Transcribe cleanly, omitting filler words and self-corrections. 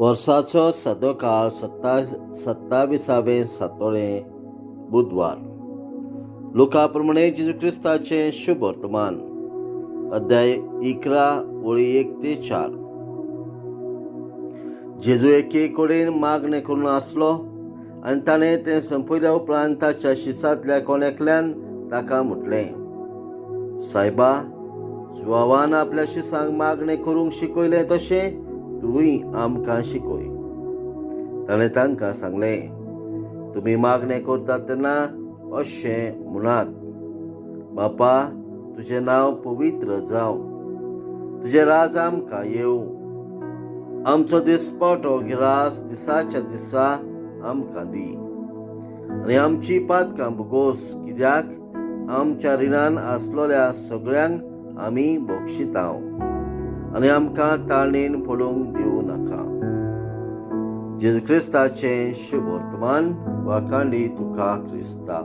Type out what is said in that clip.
वर्साचो सदो काळ 27वें सातोळें बुधवार. लुका प्रमाणे जेजू क्रिस्ताचें शुभ वर्तमान. अध्याय 11 वळी 1 ते 4. जेजू एके कडेन मागणें करून आसलो आनी ताणें तें संपयल्या उपरांत ताच्या शिसांतल्या कोणेकल्यान ताका म्हटलें, सायबा, जुआवान आपल्या शिसांक मागणें करूंक शिकयलें तशें तुवें आमकां शिकय. ताणें तांकां सांगलें, तुमी मागणें करतात तेन्ना अशें म्हणात, बापा, तुजें नांव पवित्र जावं, तुजें राज आमकां येवं, आमचो दिसपटो गिरास दिसाच्या दिसा आमकां दी, आनी आमची पातकां भुगोस, कित्याक आमच्या रिणान आसलोल्या सगळ्यांक आमी बक्षितांव, आनी आमकां ताळणेन पडूंक दिवं नाका. जेजू क्रिस्ताचें शुभ वर्तमान. वाखाणली तुका क्रिस्ता.